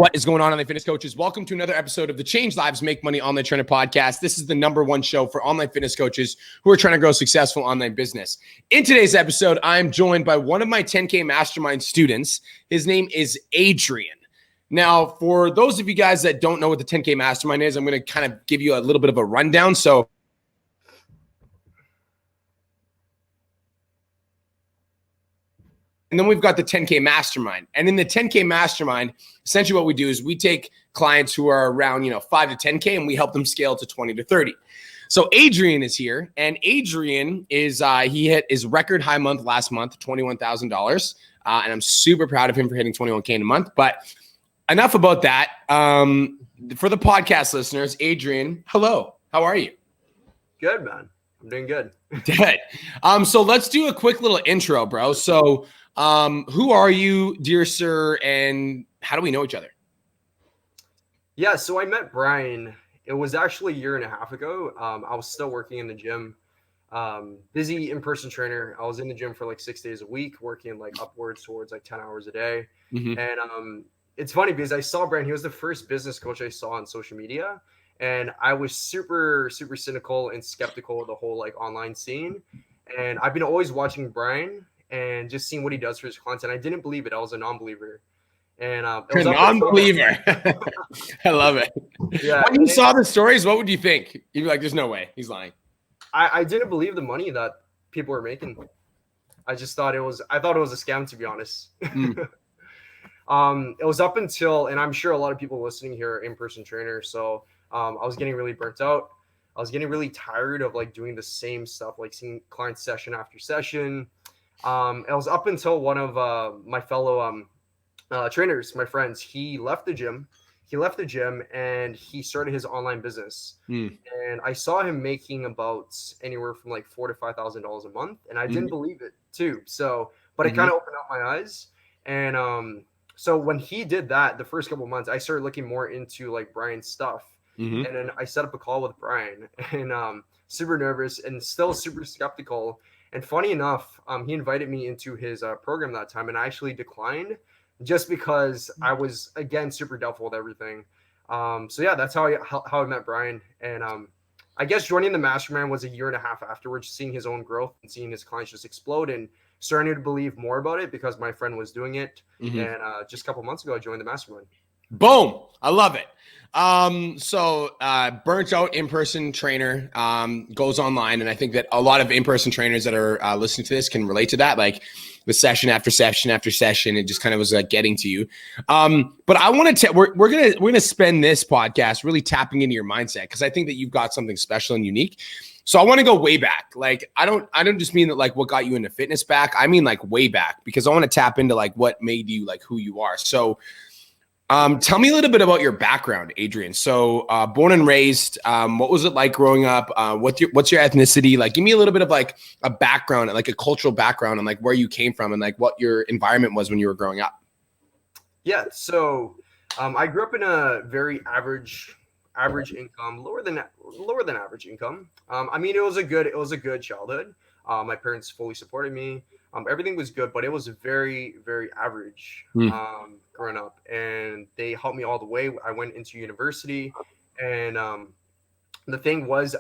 What is going on, online fitness coaches? Welcome to another episode of the Change Lives, Make Money Online Trainer podcast. This is the #1 show for online fitness coaches who are trying to grow successful online business. In today's episode, I'm joined by one of my 10K Mastermind students. His name is Adrian. Now, for those of you guys that don't know what the 10K Mastermind is, I'm going to kind of give you a little bit of a rundown. And then we've got the 10K Mastermind. And in the 10K Mastermind, essentially what we do is we take clients who are around, 5 to 10K and we help them scale to 20 to 30. So Adrian is here, and Adrian is, he hit his record high month last month, $21,000. And I'm super proud of him for hitting 21K in a month. But enough about that. For the podcast listeners, Adrian, hello. How are you? Good, man. I'm doing good. Good. So let's do a quick little intro, bro. So who are you, dear sir, and how do we know each other? Yeah, so I met Brian. It was actually a year and a half ago. I was still working in the gym, busy in-person trainer. I was in the gym for like 6 days a week, working like upwards towards like 10 hours a day. Mm-hmm. And it's funny because I saw Brian. He was the first business coach I saw on social media. And I was super, super cynical and skeptical of the whole like online scene. And I've been always watching Brian and just seeing what he does for his content. I didn't believe it. I was a non-believer. And You're a non-believer. I love it. Yeah. When you saw the stories, what would you think? You'd be like, there's no way. He's lying. I didn't believe the money that people were making. I thought it was a scam, to be honest. It was up until, and I'm sure a lot of people listening here are in-person trainers. So I was getting really burnt out. I was getting really tired of like doing the same stuff, like seeing clients session after session. It was up until one of my fellow trainers, my friends, he left the gym and he started his online business. And I saw him making about anywhere from like $4,000 to $5,000 a month. And I didn't believe it too. So, but it kind of opened up my eyes. And so when he did that, the first couple of months, I started looking more into like Brian's stuff. And then I set up a call with Brian, and super nervous and still super skeptical. And funny enough, he invited me into his program that time, and I actually declined just because I was, again, super doubtful with everything. So yeah, that's how I met Brian. And I guess joining the Mastermind was a year and a half afterwards, seeing his own growth and seeing his clients just explode and starting to believe more about it because my friend was doing it. And just a couple months ago, I joined the Mastermind. Boom. I love it. So burnt out in-person trainer goes online. And I think that a lot of in-person trainers that are listening to this can relate to that. Like the session after session after session, it just kind of was getting to you. But I want to, we're going to spend this podcast really tapping into your mindset, because I think that you've got something special and unique. So I want to go way back. Like, I don't just mean that like what got you into fitness back. I mean like way back, because I want to tap into like what made you like who you are. So tell me a little bit about your background, Adrian. So born and raised, what was it like growing up? What's your ethnicity? Like, give me a little bit of like a background, like a cultural background, and like where you came from and like what your environment was when you were growing up. Yeah. So I grew up in a very average income, lower than average income. I mean, it was a good childhood. My parents fully supported me. Everything was good, but it was very, very average growing up, and they helped me all the way. I went into university, and the thing was,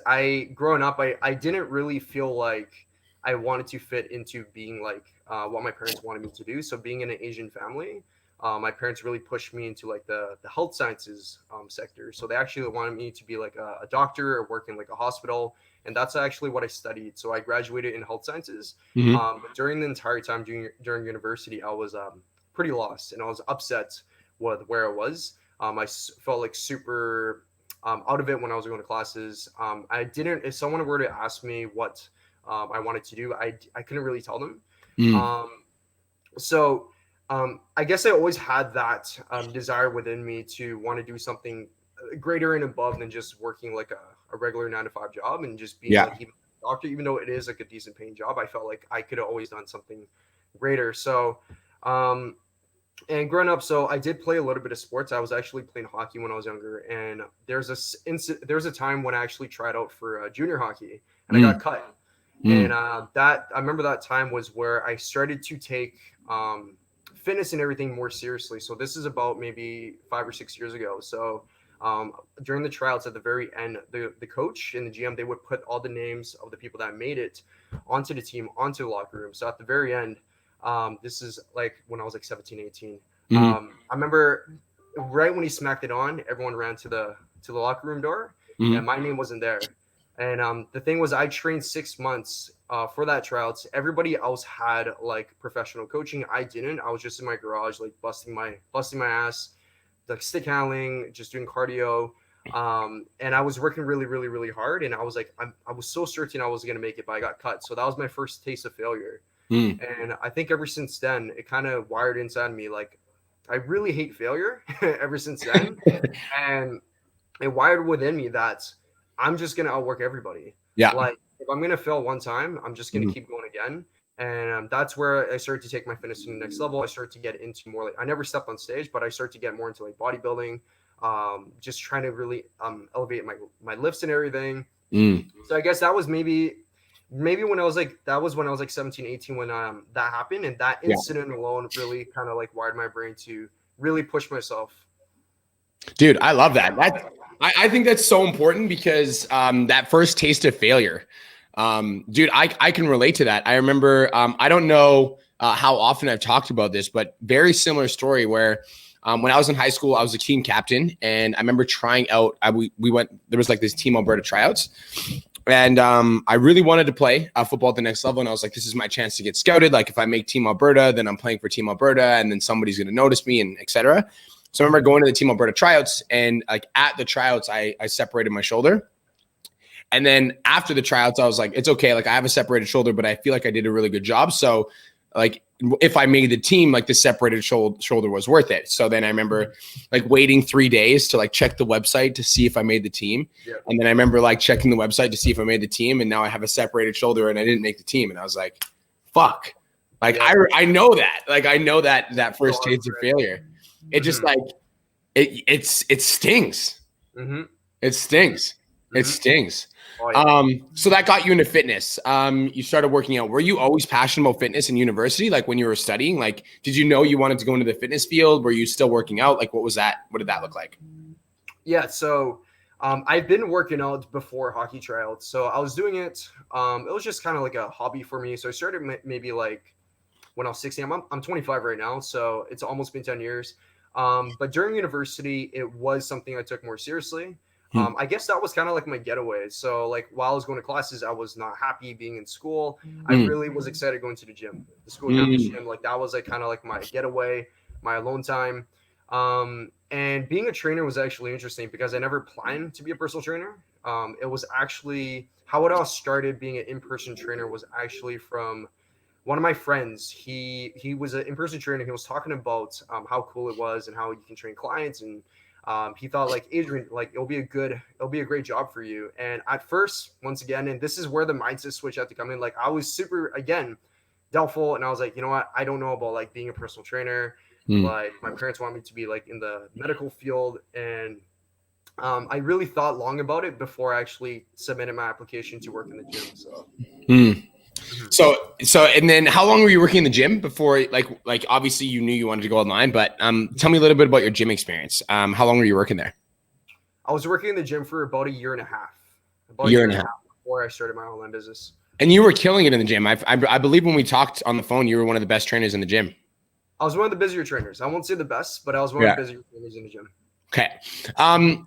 growing up, I didn't really feel like I wanted to fit into being like what my parents wanted me to do. So being in an Asian family, my parents really pushed me into like the health sciences sector. So they actually wanted me to be like a doctor or work in like a hospital. And that's actually what I studied. So I graduated in health sciences. But during the entire time during university, I was pretty lost, and I was upset with where I was. I felt like super out of it when I was going to classes. If someone were to ask me what I wanted to do, I couldn't really tell them. So I guess I always had that desire within me to want to do something greater and above than just working like a regular 9-to-5 job and just being like even a doctor, even though it is like a decent paying job. I felt like I could have always done something greater. So, and growing up, so I did play a little bit of sports. I was actually playing hockey when I was younger, and there's a time when I actually tried out for junior hockey, and I got cut. And I remember that time was where I started to take fitness and everything more seriously. So this is about maybe 5 or 6 years ago. So during the tryouts at the very end, the coach and the GM, they would put all the names of the people that made it onto the team, onto the locker room. So at the very end, this is like when I was like 17, 18. I remember right when he smacked it on, everyone ran to the locker room door, and my name wasn't there. And the thing was, I trained 6 months for that tryouts. Everybody else had like professional coaching. I didn't. I was just in my garage, like busting my ass, like stick handling, just doing cardio. And I was working really, really, really hard. And I was like, I was so certain I was going to make it, but I got cut. So that was my first taste of failure. And I think ever since then, it kind of wired inside me. Like, I really hate failure ever since then. And it wired within me that I'm just going to outwork everybody. Yeah. Like, if I'm going to fail one time, I'm just going to keep going again. And that's where I started to take my fitness to the next level. I started to get into more like, I never stepped on stage, but I started to get more into like bodybuilding, just trying to really elevate my lifts and everything. So I guess that was maybe when I was like, 17, 18 when that happened. And that incident alone really kind of like wired my brain to really push myself. Dude, I love that. I think that's so important because that first taste of failure, dude, I can relate to that. I remember, I don't know how often I've talked about this, but very similar story where when I was in high school, I was a team captain, and I remember trying out, there was like this Team Alberta tryouts, and I really wanted to play football at the next level. And I was like, this is my chance to get scouted. Like if I make Team Alberta, then I'm playing for Team Alberta, and then somebody's going to notice me, and et cetera. So I remember going to the Team Alberta tryouts, and like at the tryouts, I separated my shoulder. And then after the tryouts, I was like, it's okay. Like I have a separated shoulder, but I feel like I did a really good job. So like if I made the team, like the separated shoulder was worth it. So then I remember like waiting 3 days to like check the website to see if I made the team. Yeah. And then I remember like checking the website to see if I made the team. And now I have a separated shoulder and I didn't make the team. And I was like, fuck. Like I know that. Like I know that first taste of failure. It just like it stings. It stings. It stings. Oh, yeah. So that got you into fitness. You started working out. Were you always passionate about fitness in university? Like when you were studying, like, did you know you wanted to go into the fitness field? Were you still working out? Like, what was that? What did that look like? Yeah. So, I've been working out before hockey tryouts. So I was doing it. It was just kind of like a hobby for me. So I started maybe like when I was 16. I'm 25 right now. So it's almost been 10 years. But during university, it was something I took more seriously. I guess that was kind of like my getaway. So like while I was going to classes, I was not happy being in school. I really was excited going to the gym, the school campus gym. Like that was like kind of like my getaway, my alone time. And being a trainer was actually interesting because I never planned to be a personal trainer. It was actually how it all started. Being an in-person trainer was actually from one of my friends. He was an in-person trainer. He was talking about how cool it was and how you can train clients, and he thought like, Adrian, like it'll be a great job for you. And at first, once again, and this is where the mindset switch had to come in. Like I was super, again, doubtful. And I was like, you know what? I don't know about like being a personal trainer. Like my parents want me to be like in the medical field. And I really thought long about it before I actually submitted my application to work in the gym. So, and then how long were you working in the gym before, like obviously you knew you wanted to go online, but tell me a little bit about your gym experience. How long were you working there? I was working in the gym for about a year and a half. Before I started my online business. And you were killing it in the gym. I believe when we talked on the phone, you were one of the best trainers in the gym. I was one of the busier trainers. I won't say the best, but I was one of the busier trainers in the gym. Okay.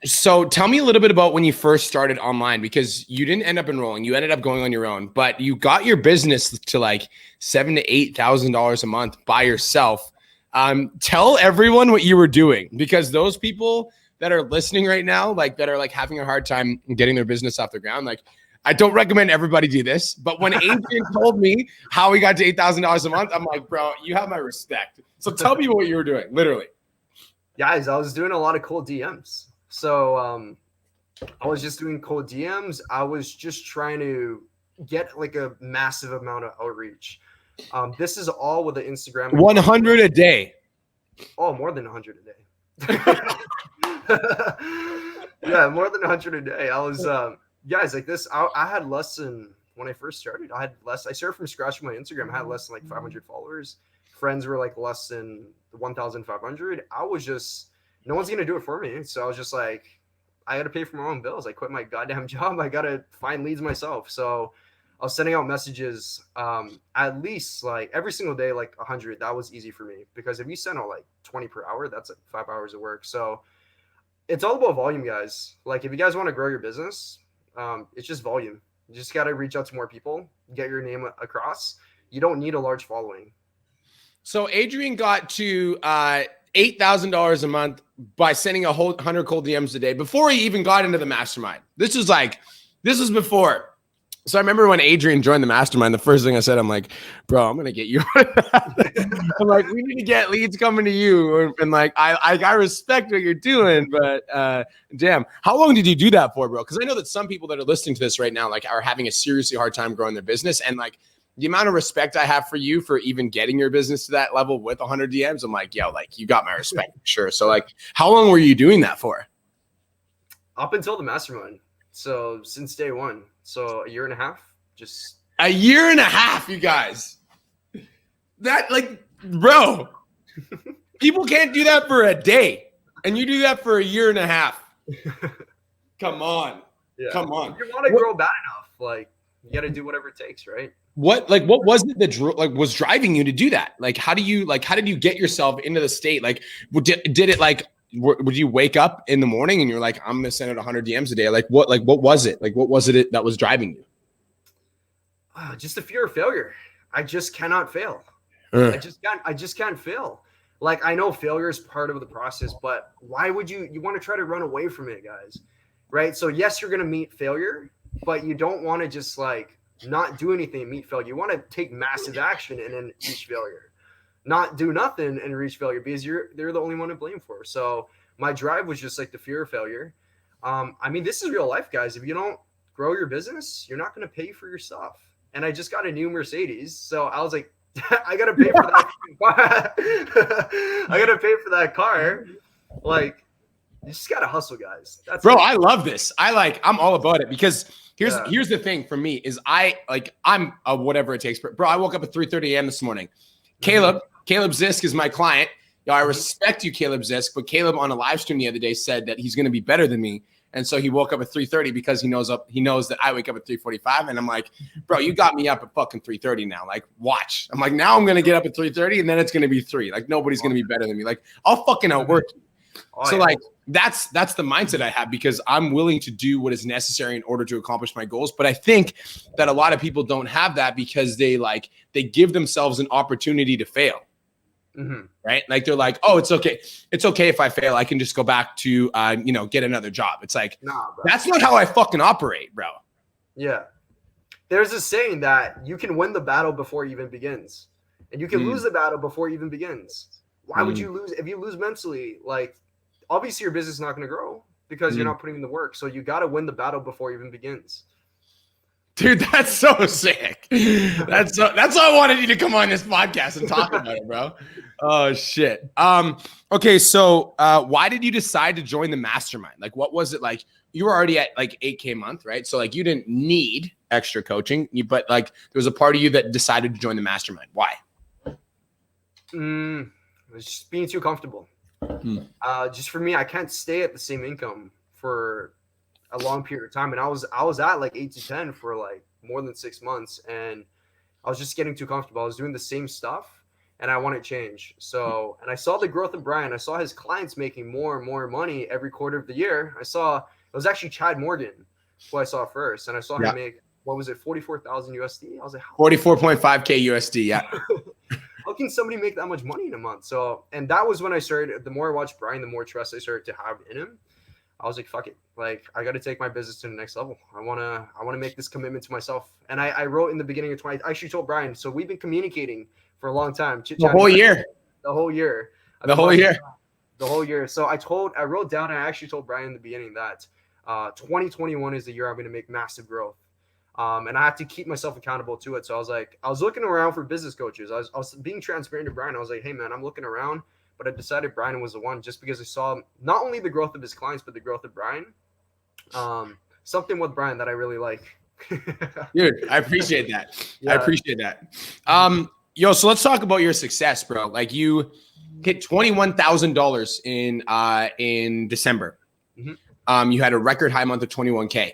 So tell me a little bit about when you first started online, because you didn't end up enrolling. You ended up going on your own, but you got your business to like $7,000 to $8,000 a month by yourself. Tell everyone what you were doing, because those people that are listening right now, like that are like having a hard time getting their business off the ground. Like I don't recommend everybody do this, but when Adrian told me how he got to $8,000 a month, I'm like, bro, you have my respect. So tell me what you were doing, literally. Guys, I was doing a lot of cold DMs. So I was just doing cold DMs. I was just trying to get like a massive amount of outreach. This is all with the Instagram. 100 a day. Oh, more than 100 a day. Yeah, more than 100 a day. I was, guys, like this, I had less than, when I first started, I started from scratch with my Instagram. I had less than like 500 followers. friends were like less than 1,500, I was just, no one's going to do it for me. So I was just like, I got to pay for my own bills. I quit my goddamn job. I got to find leads myself. So I was sending out messages at least like every single day, like 100. That was easy for me because if you send out like 20 per hour, that's like 5 hours of work. So it's all about volume, guys. Like if you guys want to grow your business, it's just volume. You just got to reach out to more people, get your name across. You don't need a large following. So Adrian got to $8,000 a month by sending a whole 100 cold DMs a day before he even got into the mastermind. This was before. So I remember when Adrian joined the mastermind, the first thing I said, I'm like, bro, I'm going to get you. I'm like, we need to get leads coming to you. And like, I respect what you're doing, but damn, how long did you do that for, bro? Because I know that some people that are listening to this right now, like are having a seriously hard time growing their business. And like the amount of respect I have for you for even getting your business to that level with 100 DMs, I'm like, yo, like you got my respect for sure. So like, how long were you doing that for? Up until the mastermind. So since day one. So a year and a half, just a year and a half, you guys. That like, bro, people can't do that for a day, and you do that for a year and a half. Come on, come on. If you want to grow bad enough, like you got to do whatever it takes, right? What was it that was driving you to do that? Like, how did you get yourself into the state? Like, did it like? Would you wake up in the morning and you're like, I'm going to send out 100 DMs a day? Like what was it? Like, what was it that was driving you? Just the fear of failure. I just cannot fail. I just can't fail. Like, I know failure is part of the process, but why would you want to try to run away from it, guys? Right. So yes, you're going to meet failure, but you don't want to just like not do anything and meet failure. You want to take massive action and then reach failure. Not do nothing and reach failure because they're the only one to blame for. So my drive was just like the fear of failure. I mean, this is real life, guys. If you don't grow your business, you're not going to pay for your stuff. And I just got a new Mercedes. So I was like, I got to pay for that car. I got to pay for that car. Like, you just got to hustle, guys. That's Bro, I love this. I'm all about it because here's the thing for me is I'm a whatever it takes. Bro, I woke up at 3:30 a.m. this morning. Caleb Zisk is my client. I respect you, Caleb Zisk, but Caleb on a live stream the other day said that he's going to be better than me. And so he woke up at 3:30 because he knows that I wake up at 3:45. And I'm like, bro, you got me up at fucking 3:30 now. Like, watch. I'm like, now I'm going to get up at 3:30 and then it's going to be 3. Like, nobody's going to be better than me. Like, I'll fucking outwork you. So like, that's the mindset I have because I'm willing to do what is necessary in order to accomplish my goals. But I think that a lot of people don't have that because they give themselves an opportunity to fail. Mm-hmm. Right? Like they're like, oh, it's okay. It's okay if I fail. I can just go back to, get another job. It's like, nah, bro. That's not how I fucking operate, bro. Yeah. There's a saying that you can win the battle before it even begins. And you can lose the battle before it even begins. Why would you lose? If you lose mentally, like, obviously your business is not going to grow because you're not putting in the work. So you got to win the battle before it even begins. Dude, that's so sick. That's why I wanted you to come on this podcast and talk about it, bro. Oh shit. Okay. So, why did you decide to join the mastermind? Like, what was it like? You were already at like 8K a month, right? So like you didn't need extra coaching, but like there was a part of you that decided to join the mastermind. Why? Just being too comfortable. Just for me, I can't stay at the same income for a long period of time. And I was at like 8 to 10 for like more than 6 months. And I was just getting too comfortable. I was doing the same stuff and I wanted change. So, and I saw the growth of Brian. I saw his clients making more and more money every quarter of the year. It was actually Chad Morgan who I saw first. And I saw him make, what was it? 44,000 USD. I was like, 44.5K USD. Yeah. How can somebody make that much money in a month? So, and that was when I started, the more I watched Brian, the more trust I started to have in him. I was like, fuck it. Like, I got to take my business to the next level. I want to make this commitment to myself. And I wrote in the beginning of I actually told Brian, so we've been communicating for a long time. The whole year. The whole year. The whole year. So I wrote down, and I actually told Brian in the beginning that 2021 is the year I'm going to make massive growth. And I have to keep myself accountable to it. So I was looking around for business coaches. I was being transparent to Brian. I was like, hey man, I'm looking around, but I decided Brian was the one just because I saw not only the growth of his clients, but the growth of Brian. Something with Brian that I really like. Dude, I appreciate that. Yeah. I appreciate that. Yo, so let's talk about your success, bro. Like you hit $21,000 in December. Mm-hmm. You had a record high month of 21K.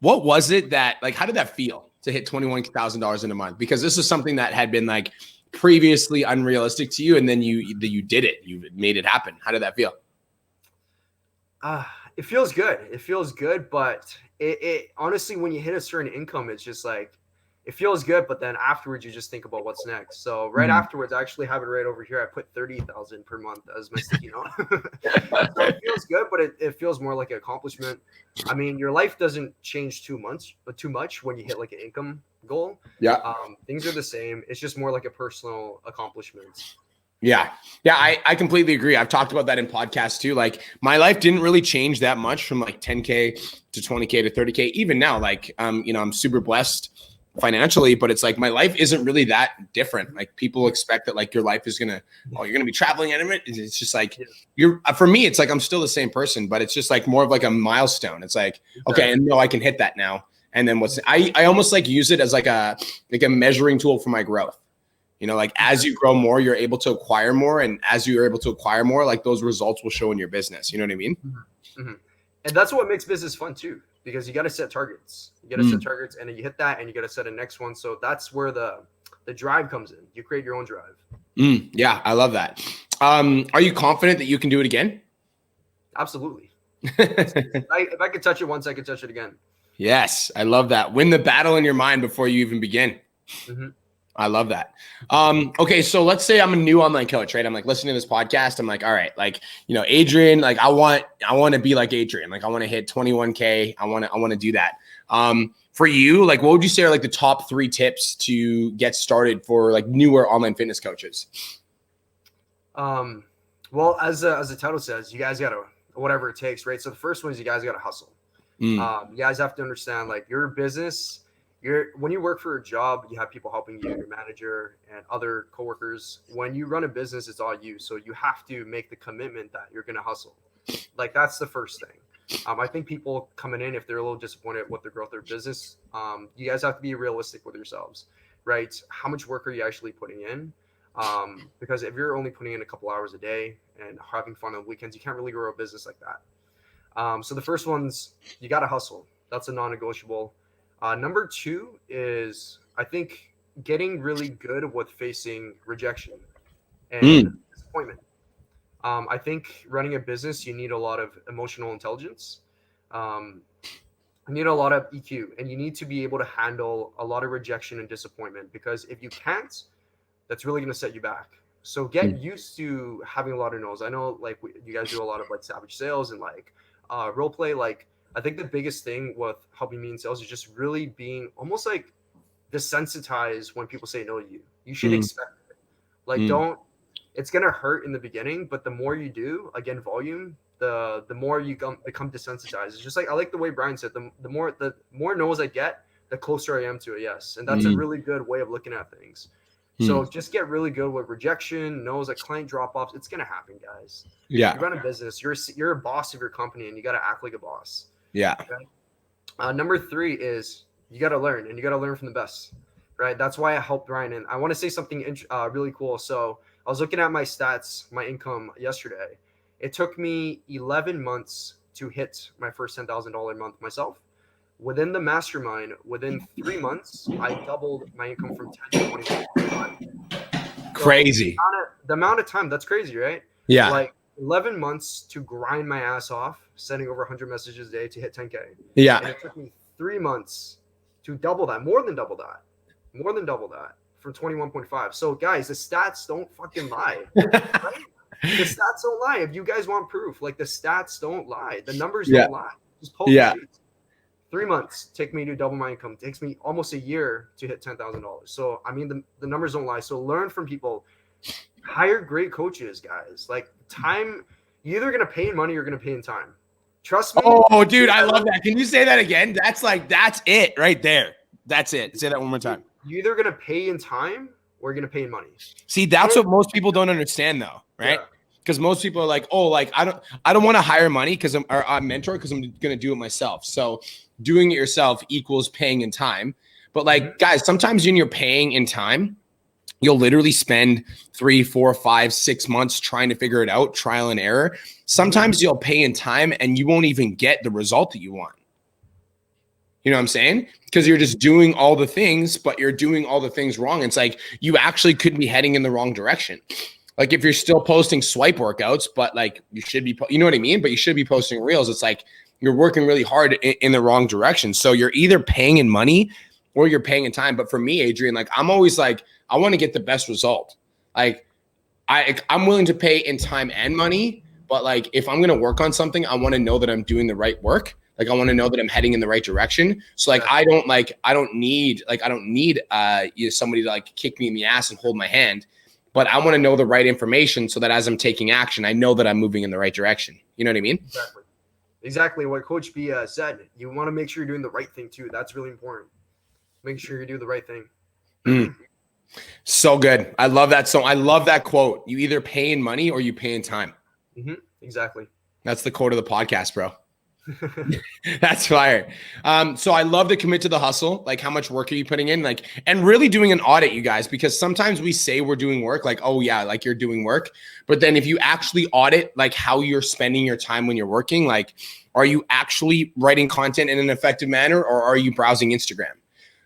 What was it that, like, how did that feel to hit $21,000 in a month? Because this is something that had been like previously unrealistic to you, and then you did it. You made it happen. How did that feel? It feels good. It feels good, but it honestly, when you hit a certain income, it's just like, it feels good, but then afterwards you just think about what's next. So right afterwards, I actually have it right over here. I put 30,000 per month as my sticky note. So it feels good, but it feels more like an accomplishment. I mean, your life doesn't change too much when you hit like an income goal. Yeah. Things are the same. It's just more like a personal accomplishment. Yeah. I completely agree. I've talked about that in podcasts too. Like my life didn't really change that much from like 10K to 20K to 30K. Even now, like, I'm super blessed financially, but it's like my life isn't really that different. Like people expect that like your life is you're gonna be traveling and it's just like for me, it's like I'm still the same person, but it's just like more of like a milestone. It's like, okay, and no, I can hit that now. And then I almost like use it as like a measuring tool for my growth. Like as you grow more, you're able to acquire more, and as you're able to acquire more, like those results will show in your business. You know what I mean? Mm-hmm. And that's what makes business fun too, because you got to set targets. You got to set targets, and then you hit that, and you got to set a next one. So that's where the drive comes in. You create your own drive. Yeah, I love that. Are you confident that you can do it again? Absolutely. If I could touch it once, I could touch it again. Yes, I love that. Win the battle in your mind before you even begin. Mm-hmm. I love that. Okay, so let's say I'm a new online coach, right? I'm like listening to this podcast. I'm like, all right, like, Adrian, like I want to be like Adrian. Like I want to hit 21K. I want to do that. For you, like what would you say are like the top 3 tips to get started for like newer online fitness coaches? Well, as the title says, you guys got to, whatever it takes, right? So the first one is you guys got to hustle. You guys have to understand, like, your business, when you work for a job, you have people helping you, your manager and other coworkers. When you run a business, it's all you. So you have to make the commitment that you're going to hustle. Like that's the first thing. I think people coming in, if they're a little disappointed with the growth of their business, you guys have to be realistic with yourselves, right? How much work are you actually putting in? Because if you're only putting in a couple hours a day and having fun on weekends, you can't really grow a business like that. So the first one's, you got to hustle. That's a non-negotiable. Number 2 is, I think, getting really good with facing rejection and disappointment. I think running a business, you need a lot of emotional intelligence. You need a lot of EQ, and you need to be able to handle a lot of rejection and disappointment, because if you can't, that's really going to set you back. So get used to having a lot of no's. I know, like, you guys do a lot of like savage sales and like role play. Like, I think the biggest thing with helping me in sales is just really being almost like desensitized when people say no to you. You should expect it. Like, it's going to hurt in the beginning, but the more you do, again, volume, the more you become desensitized. It's just like, I like the way Brian said, the more no's I get, the closer I am to a yes. And that's a really good way of looking at things. So just get really good with rejection, no's, like client drop-offs. It's going to happen, guys. Yeah. You run a business, you're a boss of your company, and you got to act like a boss. Yeah. Okay? Number 3 is you got to learn, and you got to learn from the best, right? That's why I helped Ryan. And I want to say something really cool. So I was looking at my stats, my income yesterday. It took me 11 months to hit my first $10,000 a month myself. Within the mastermind, within 3 months, I doubled my income from 10 to 25. Crazy. So the amount of time, that's crazy, right? Yeah. Like 11 months to grind my ass off, sending over 100 messages a day to hit 10K. Yeah. And it took me 3 months to double that, more than double that from 21.5. So guys, the stats don't fucking lie. Right? The stats don't lie. If you guys want proof, like the stats don't lie. The numbers don't lie. Just pull the sheets. 3 months take me to double my income. It takes me almost a year to hit $10,000. So, I mean, the numbers don't lie. So learn from people. Hire great coaches, guys. Like, time, you're either going to pay in money or you're going to pay in time. Trust me. Oh, dude, I love that. Can you say that again? That's it right there. That's it. Say that one more time. You're either going to pay in time or you're going to pay in money. See, that's what most people don't understand, though, right? Because most people are like, oh, like I don't want to hire money because I'm a mentor because I'm going to do it myself. So doing it yourself equals paying in time. But like, guys, sometimes when you're paying in time, you'll literally spend 3, 4, 5, 6 months trying to figure it out, trial and error. Sometimes you'll pay in time and you won't even get the result that you want. You know what I'm saying? Because you're just doing all the things, but you're doing all the things wrong. It's like you actually could be heading in the wrong direction. Like if you're still posting swipe workouts, but like you should be, you know what I mean? But you should be posting reels. It's like you're working really hard in the wrong direction. So you're either paying in money or you're paying in time. But for me, Adrian, like I'm always like, I want to get the best result. Like I'm willing to pay in time and money, but like if I'm going to work on something, I want to know that I'm doing the right work. Like I want to know that I'm heading in the right direction. So like I don't need somebody to like kick me in the ass and hold my hand, but I want to know the right information so that as I'm taking action, I know that I'm moving in the right direction. You know what I mean? Exactly what Coach B said. You want to make sure you're doing the right thing too. That's really important. Make sure you do the right thing. So good. I love that song. I love that quote. You either pay in money or you pay in time. Exactly. That's the quote of the podcast, bro. That's fire. So I love to commit to the hustle. Like how much work are you putting in? Like, and really doing an audit, you guys, because sometimes we say we're doing work, like, oh yeah, like you're doing work. But then if you actually audit like how you're spending your time when you're working, like, are you actually writing content in an effective manner or are you browsing Instagram?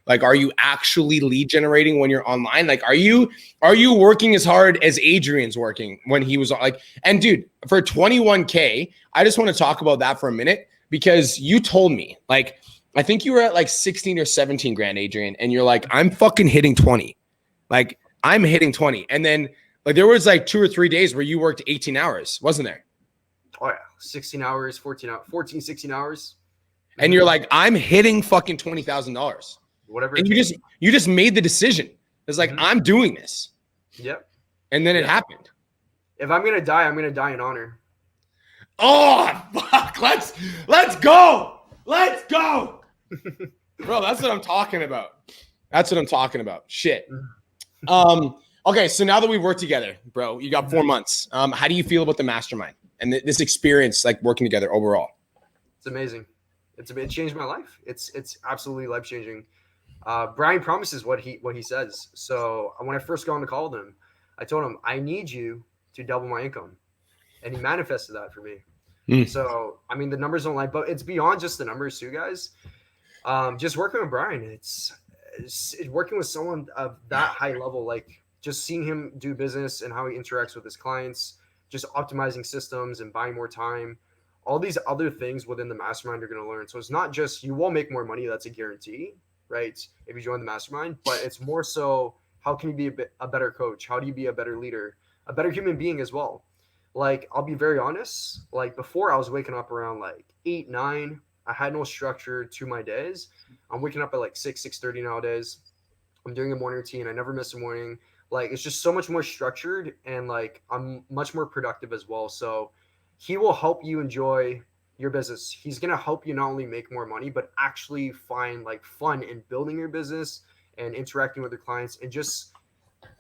Like, are you actually lead generating when you're online? Like, are you working as hard as Adrian's working when he was like, and dude, for 21K, I just want to talk about that for a minute because you told me, like, I think you were at like 16 or 17 grand, Adrian. And you're like, I'm fucking hitting 20. Like I'm hitting 20. And then like, there was like 2 or 3 days where you worked 18 hours, wasn't there? Oh yeah. 16 hours, 16 hours. And you're like, I'm hitting fucking $20,000. Whatever. And you just made the decision. It's like, I'm doing this. Yep. And then it happened. If I'm going to die, I'm going to die in honor. Oh, fuck. Let's go. Let's go. Bro, that's what I'm talking about. That's what I'm talking about. Shit. Okay. So now that we've worked together, bro, you got 4 months. How do you feel about the Mastermind and this experience, like working together overall? It's amazing. It changed my life. It's absolutely life-changing. Brian promises what he says. So when I first got on the call with him, I told him, I need you to double my income. And he manifested that for me. So, I mean, the numbers don't lie, but it's beyond just the numbers too, guys. Just working with Brian, it's working with someone of that high level, like just seeing him do business and how he interacts with his clients, just optimizing systems and buying more time. All these other things within the mastermind you're going to learn. So it's not just you will make more money. That's a guarantee, right? If you join the mastermind, but it's more so how can you be a better coach? How do you be a better leader, a better human being as well? Like, I'll be very honest. Like before I was waking up around like 8, 9. I had no structure to my days. I'm waking up at like 6:30 nowadays. I'm doing a morning routine. I never miss a morning. Like it's just so much more structured and like I'm much more productive as well. So he will help you enjoy your business. He's going to help you not only make more money, but actually find like fun in building your business and interacting with your clients and just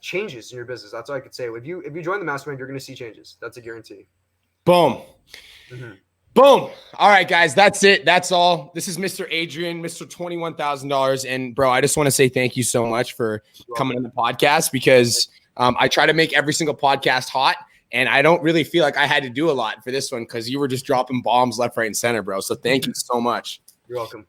changes in your business. That's all I could say. If you join the mastermind, you're going to see changes. That's a guarantee. Boom. Boom. All right, guys, that's it. That's all. This is Mr. Adrian, Mr. $21,000. And bro, I just want to say thank you so much for coming on the podcast because I try to make every single podcast hot. And I don't really feel like I had to do a lot for this one because you were just dropping bombs left, right, and center, bro. So thank you so much. You're welcome.